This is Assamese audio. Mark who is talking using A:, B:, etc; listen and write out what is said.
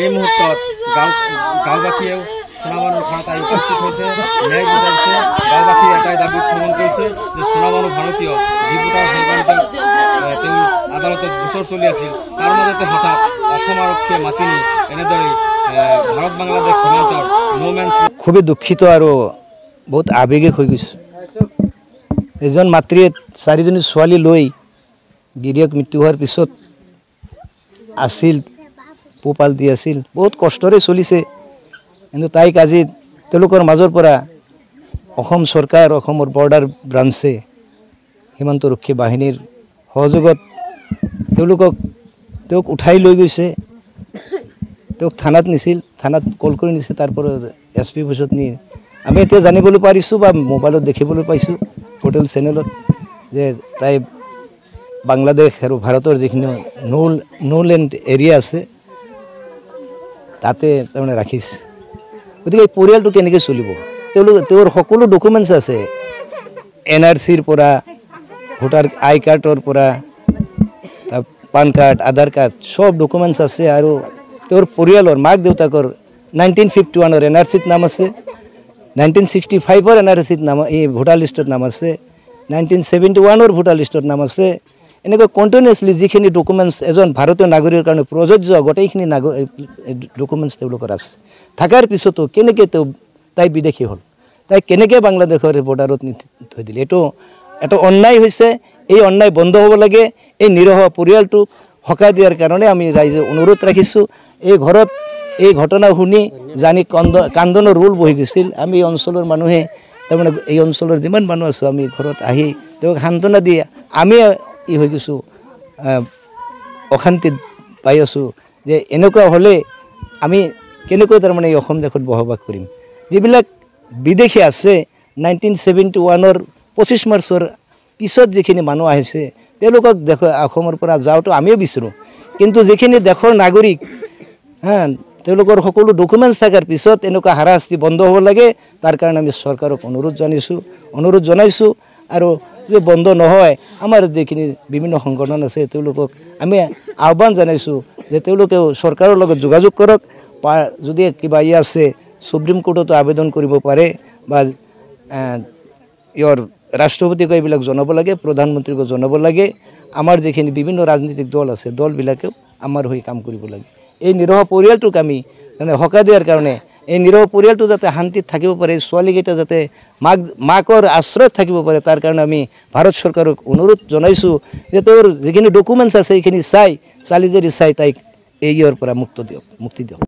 A: এই মুহূর্তত গাঁওবাসীয়েও সোনাবানুর ভাড়াতাই উপস্থিত হয়েছে, ন্যায় বুঝাইছে। গাঁওবাসী এটাই দাবি উত্থাপন করেছে যে সোনাবানু ভারতীয় ডিপুটার সংক্রান্ত আদালতত গোচর চলি আছিল, তার মাজতে হঠাৎ অসম আৰক্ষীয়ে মাতি নি এনেদৰে ভাৰত বাংলাদেশ সীমান্তৰ নোমেন্স।
B: খুবই দুঃখিত আৰু বহুত আবেগিক হৈ গৈছে। এজন মাতৃয়ে 4জনী ছোৱালী লৈ গিৰিয়েক মৃত্যু হোৱাৰ পিছত আছিল, পোহপাল দি আছিল, বহুত কষ্টৰে চলিছে। কিন্তু তাইক আজি তেওঁলোকৰ মাজৰ পৰা অসম চৰকাৰ, অসমৰ বৰ্ডাৰ ব্ৰাঞ্চে, সীমান্তৰক্ষী বাহিনীৰ সহযোগত তেওঁক উঠাই লৈ গৈছে। তেওঁক থানাত নিছিল, থানাত কল কৰি নিছে, তাৰপৰা SP অফিচত নি আমি এতিয়া জানিবলৈ পাৰিছোঁ বা মোবাইলত দেখিবলৈ পাইছোঁ হোটেল চেনেলত যে তাই বাংলাদেশ আৰু ভাৰতৰ যিখিনি নো লেণ্ড এৰিয়া আছে তাতে তাৰমানে ৰাখিছে। গতিকে এই পৰিয়ালটো কেনেকৈ চলিব? তেওঁৰ সকলো ডকুমেণ্টছ আছে, NRCৰ পৰা, ভোটাৰ আই কাৰ্ডৰ পৰা, পান কাৰ্ড, আধাৰ কাৰ্ড, সব ডকুমেণ্টছ আছে। আৰু তেওঁৰ পৰিয়ালৰ মাক দেউতাকৰ 1951ৰ NRCত নাম আছে, 1965ৰ NRCত নাম, এই ভোটাৰ লিষ্টত নাম আছে, 1971ৰ ভোটাৰ লিষ্টত নাম আছে। এনেকৈ কণ্টিনিউছলি যিখিনি ডকুমেণ্টছ এজন ভাৰতীয় নাগৰিকৰ কাৰণে প্ৰযোজ্য, গোটেইখিনি ডকুমেণ্টছ তেওঁলোকৰ আছে। থকাৰ পিছতো কেনেকৈ তাই বিদেশী হ'ল, তাই কেনেকৈ বাংলাদেশৰ বৰ্ডাৰত নি থৈ দিলে? এইটো এটা অন্যায় হৈছে। এই অন্যায় বন্ধ হ'ব লাগে। এই নিৰহ পৰিয়ালটোক সকাহ দিয়াৰ কাৰণে আমি ৰাইজে অনুৰোধ ৰাখিছোঁ। এই ঘৰত এই ঘটনা শুনি জানি কান্দনৰ ৰোল বহি গৈছিল। আমি অঞ্চলৰ মানুহে, তাৰমানে এই অঞ্চলৰ যিমান মানুহ আছোঁ, আমি ঘৰত আহি তেওঁক সান্তনা দি আমি হৈ গৈছোঁ, অশান্তিত পাই আছোঁ যে এনেকুৱা হ'লে আমি কেনেকৈ তাৰমানে এই অসম দেশত বসবাস কৰিম? যিবিলাক বিদেশী আছে, 1971ৰ 25 মাৰ্চৰ পিছত যিখিনি মানুহ আহিছে, তেওঁলোকক অসমৰ পৰা যাওঁতে আমিও বিচাৰোঁ। কিন্তু যিখিনি দেশৰ নাগৰিক, তেওঁলোকৰ সকলো ডকুমেণ্টছ থকাৰ পিছত এনেকুৱা হাৰাশাস্তি বন্ধ হ'ব লাগে। তাৰ কাৰণে আমি চৰকাৰক অনুৰোধ জনাইছোঁ। আৰু যদি বন্ধ নহয়, আমাৰ যিখিনি বিভিন্ন সংগঠন আছে তেওঁলোকক আমি আহ্বান জনাইছোঁ যে তেওঁলোকেও চৰকাৰৰ লগত যোগাযোগ কৰক। যদি কিবা আছে সুপ্ৰিম কোৰ্টতো আবেদন কৰিব পাৰে, বা ৰাষ্ট্ৰপতিক এইবিলাক জনাব লাগে, প্ৰধানমন্ত্ৰীকো জনাব লাগে। আমাৰ যিখিনি বিভিন্ন ৰাজনৈতিক দল আছে, দলবিলাকেও আমাৰ হৈ কাম কৰিব লাগে। এই নিৰহ পৰিয়ালটোক আমি সকাহ দিয়াৰ কাৰণে, এই নিৰহ পৰিয়ালটো যাতে শান্তিত থাকিব পাৰে, ছোৱালীকেইটা যাতে মাকৰ আশ্ৰয়ত থাকিব পাৰে, তাৰ কাৰণে আমি ভাৰত চৰকাৰক অনুৰোধ জনাইছোঁ যে তেওঁৰ যিখিনি ডকুমেণ্টছ আছে সেইখিনি ছোৱালীজনী চাই তাইক এই পৰা মুক্তি দিয়ক।